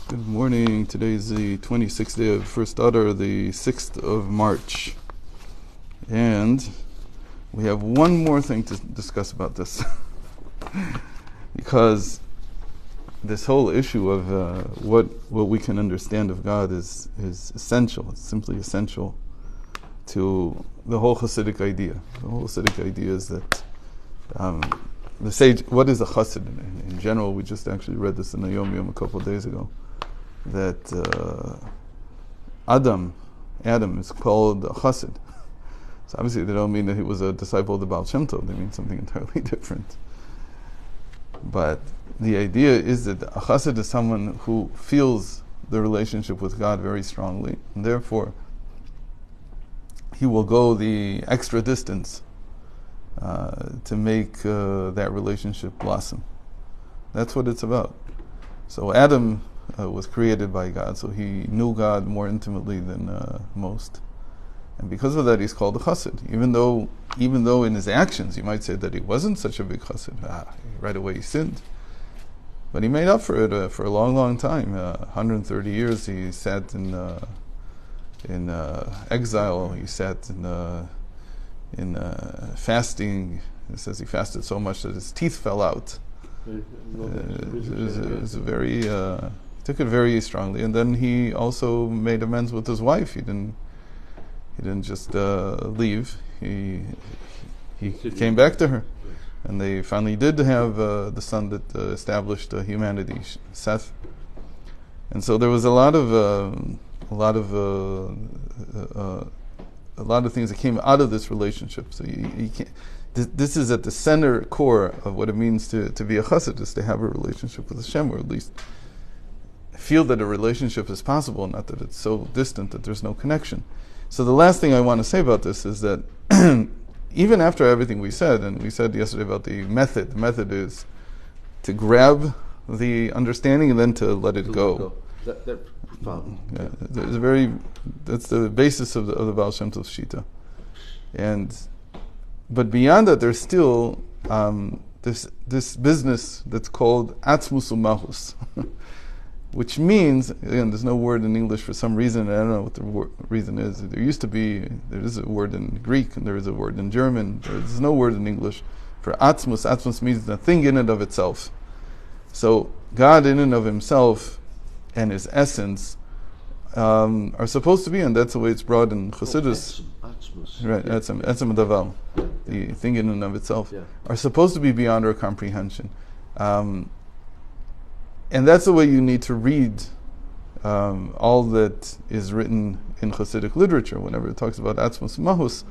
Good morning. Today is the 26th day of First Adar, the 6th of March. And we have one more thing to discuss about this. Because this whole issue of what we can understand of God is essential. It's simply essential to the whole Hasidic idea. The whole Hasidic idea is that the sage, what is a Chassid? In general, we just actually read this in the Yom Yom a couple of days ago. That Adam is called a Chassid. So obviously they don't mean that he was a disciple of the Baal Shem Tov. They mean something entirely different. But the idea is that a Chassid is someone who feels the relationship with God very strongly, and therefore he will go the extra distance to make that relationship blossom. That's what it's about. So Adam was created by God, so he knew God more intimately than most, and because of that, he's called a Chassid. Even though in his actions, you might say that he wasn't such a big Chassid. Right away, he sinned, but he made up for it for a long, long time. 130 years he sat in exile. He sat in fasting. It says he fasted so much that his teeth fell out. It was a very took it very strongly, and then he also made amends with his wife. He didn't just leave. He came back to her, and they finally did have the son that established humanity, Seth. And so there was a lot of things that came out of this relationship. So you can't. This is at the center core of what it means to be a chassid, is to have a relationship with Hashem, or at least feel that a relationship is possible, not that it's so distant that there's no connection. So the last thing I want to say about this is that even after everything we said, and we said yesterday about the method is to grab the understanding and then to let it go. That's profound. Yeah, that's the basis of the Baal Shem Tov Shita. But beyond that, there's still this business that's called Atzmus Umahus, which means, again, there's no word in English for some reason. I don't know what the reason is. There is a word in Greek, and there is a word in German. There's no word in English for Atzmus. Atzmus means the thing in and of itself. So God in and of himself and his essence are supposed to be, and that's the way it's brought in Chasidut. Right, Etzem Davar, the thing in and of itself, are supposed to be beyond our comprehension. And that's the way you need to read all that is written in Hasidic literature. Whenever it talks about Atzmus Mahus,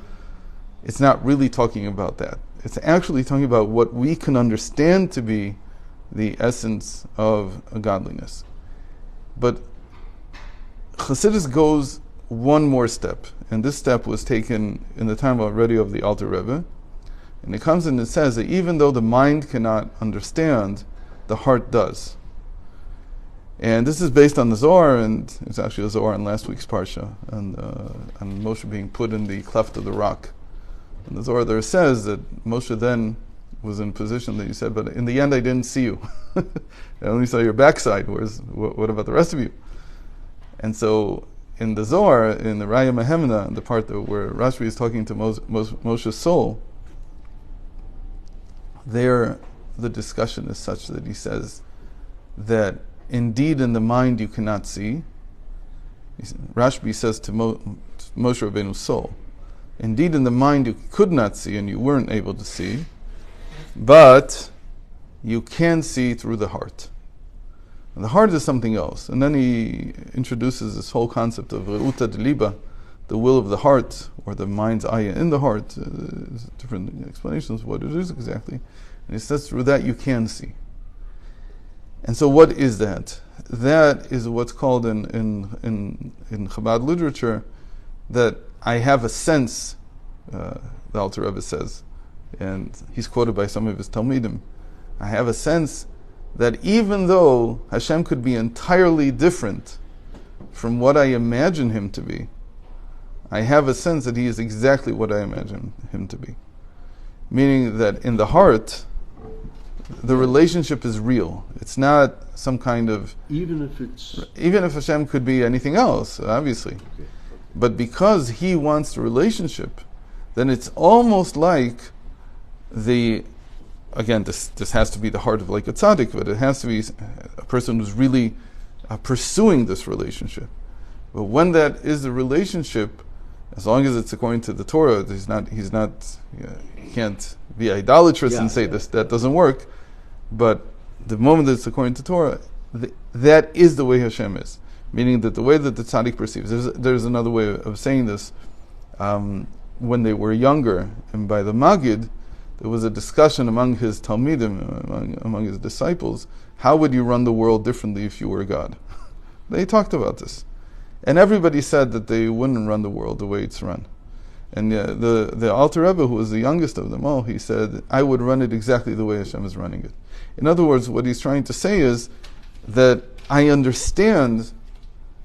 it's not really talking about that. It's actually talking about what we can understand to be the essence of godliness. But Chassidus goes one more step, and this step was taken in the time already of the Alter Rebbe, and it comes and it says that even though the mind cannot understand, the heart does. And this is based on the Zohar, and it's actually a Zohar in last week's Parsha, and Moshe being put in the cleft of the rock. And the Zohar there says that Moshe then was in a position that he said, but in the end I didn't see you. I only saw your backside, what about the rest of you? And so in the Zohar, in the Raya Mehemna, the part where Rashi is talking to Moshe's soul, there the discussion is such that he says that indeed in the mind you cannot see. Rashbi says to Moshe Rabbeinu's soul, indeed in the mind you could not see and you weren't able to see, but you can see through the heart. And the heart is something else. And then he introduces this whole concept of Re'uta Deliba, the will of the heart, or the mind's eye in the heart. There's different explanations of what it is exactly. And he says through that you can see. And so what is that? That is what's called in Chabad literature that I have a sense, the Alter Rebbe says, and he's quoted by some of his Talmidim, I have a sense that even though Hashem could be entirely different from what I imagine him to be, I have a sense that he is exactly what I imagine him to be. Meaning that in the heart, the relationship is real. It's not some kind of... Even if Hashem could be anything else, obviously. Okay. But because He wants the relationship, then it's almost like again, this has to be the heart of like a tzaddik, but it has to be a person who's really pursuing this relationship. But when that is the relationship, as long as it's according to the Torah, he can't be idolatrous and say this, that doesn't work. But the moment that it's according to Torah, that is the way Hashem is. Meaning that the way that the tzaddik perceives. There's another way of saying this. When they were younger, and by the Magid, there was a discussion among his Talmidim, among his disciples, how would you run the world differently if you were God? They talked about this. And everybody said that they wouldn't run the world the way it's run. And the Alter Rebbe, who was the youngest of them all, he said, I would run it exactly the way Hashem is running it. In other words, what he's trying to say is that I understand,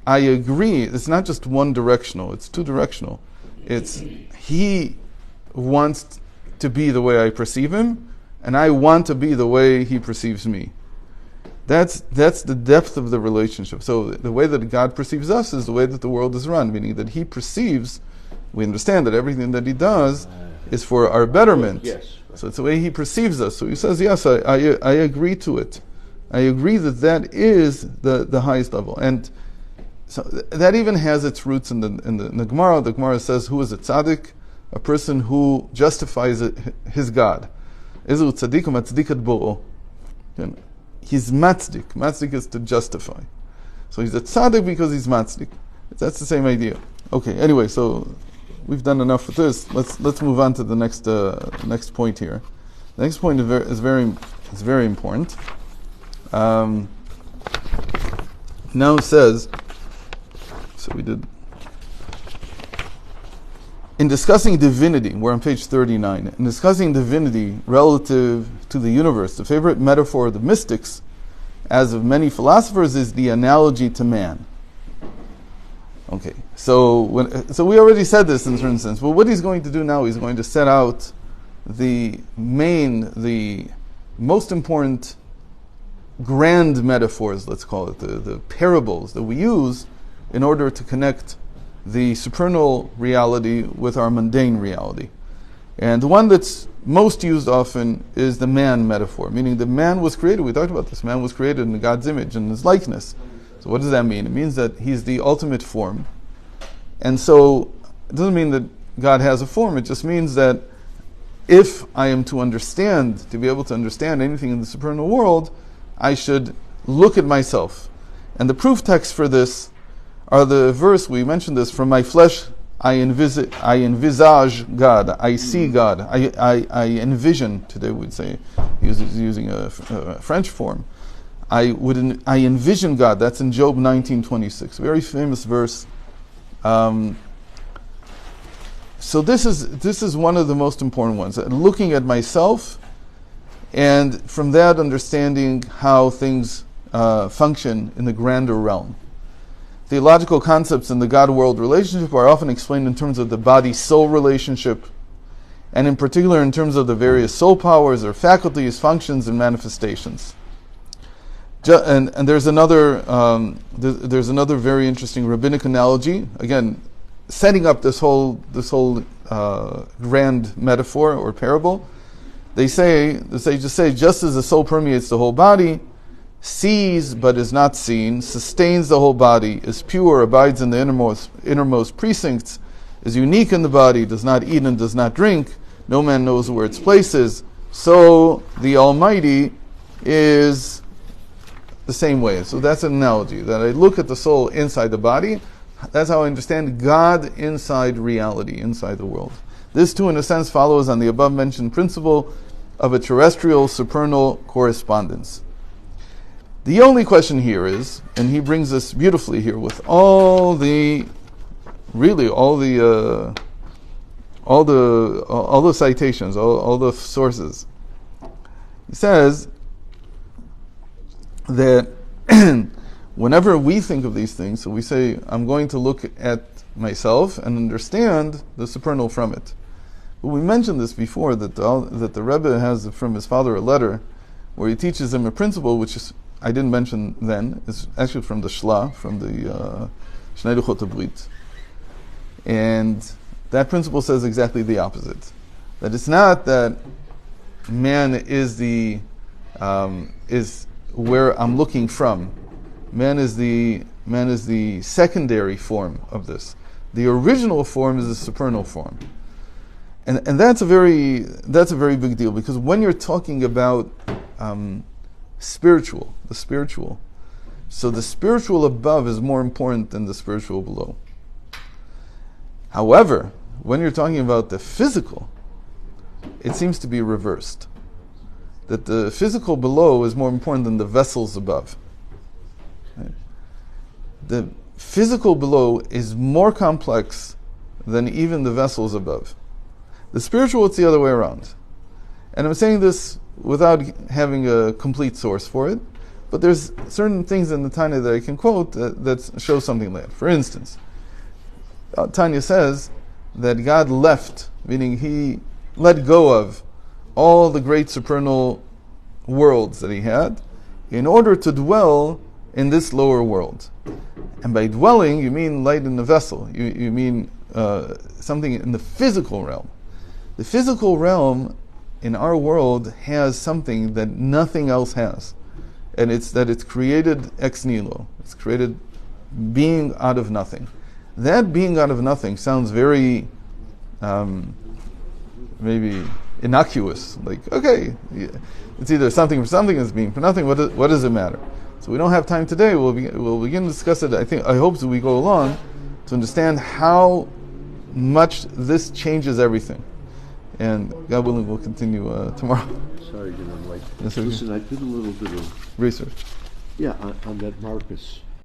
I agree, it's not just one directional, it's two directional. It's He wants to be the way I perceive Him, and I want to be the way He perceives me. That's the depth of the relationship. So the way that God perceives us is the way that the world is run, meaning that He perceives, we understand that everything that He does is for our betterment. Yes. So it's the way He perceives us. So He says, yes, I agree to it. I agree that is the highest level. And so that even has its roots in the Gemara. The Gemara says, who is a tzaddik? A person who justifies his God. Ezu tzaddik u'matzdikat bo'o. He's matzdik. Matzdik is to justify. So he's a tzaddik because he's matzdik. That's the same idea. Okay. Anyway, so we've done enough with this. Let's move on to the next point here. The next point is very important. Now it says. So we did. In discussing divinity, we're on page 39, in discussing divinity relative to the universe, the favorite metaphor of the mystics, as of many philosophers, is the analogy to man. Okay, so we already said this in a certain sense, but what he's going to do now, he's going to set out the most important grand metaphors, let's call it, the parables that we use in order to connect the supernal reality with our mundane reality. And the one that's most used often is the man metaphor, meaning the man was created, we talked about this, man was created in God's image and His likeness. So what does that mean? It means that He's the ultimate form. And so it doesn't mean that God has a form, it just means that if I am to be able to understand anything in the supernal world, I should look at myself. And the proof text for this are the verse, we mentioned this, from my flesh I envisage God, I see God, I envision, today we'd say, using a French form, I envision God. That's in Job 19:26, very famous verse. So this is one of the most important ones, looking at myself, and from that understanding how things function in the grander realm. Theological concepts in the God-world relationship are often explained in terms of the body-soul relationship, and in particular in terms of the various soul powers or faculties, functions, and manifestations. And there's another very interesting rabbinic analogy. Again, setting up this whole grand metaphor or parable. The sages say, just as the soul permeates the whole body, sees but is not seen, sustains the whole body, is pure, abides in the innermost precincts, is unique in the body, does not eat and does not drink, no man knows where its place is, so the Almighty is the same way. So that's an analogy, that I look at the soul inside the body. That's how I understand God inside reality, inside the world. This too, in a sense, follows on the above mentioned principle of a terrestrial supernal correspondence. The only question here is, and he brings us beautifully here with all the citations, all the sources. He says that whenever we think of these things, so we say, I'm going to look at myself and understand the supernal from it. But we mentioned this before, that the Rebbe has from his father a letter where he teaches them a principle which is, I didn't mention then, is actually from the Shla, from the Shnei Luchot HaBrit. And that principle says exactly the opposite. That it's not that man is is where I'm looking from. Man is the secondary form of this. The original form is the supernal form. And that's a very big deal, because when you're talking about the spiritual, so the spiritual above is more important than the spiritual below. However, when you're talking about the physical, it seems to be reversed. That the physical below is more important than the vessels above. Right? The physical below is more complex than even the vessels above. The spiritual, it's the other way around. And I'm saying this without having a complete source for it, but there's certain things in the Tanya that I can quote that show something like that. For instance, Tanya says that God left, meaning he let go of all the great supernal worlds that he had in order to dwell in this lower world. And by dwelling, you mean light in the vessel. You mean something in the physical realm. The physical realm in our world has something that nothing else has. And it's that it's created ex nihilo. It's created being out of nothing. That being out of nothing sounds very maybe innocuous. Like, okay, it's either something for something, it's being for nothing. What does it matter? So we don't have time today. We'll begin to discuss it. I hope as we go along to understand how much this changes everything. And God willing, we'll continue tomorrow. Sorry, I'm late. Yes, sir. Listen, I did a little bit of research. Yeah, on that Marcus.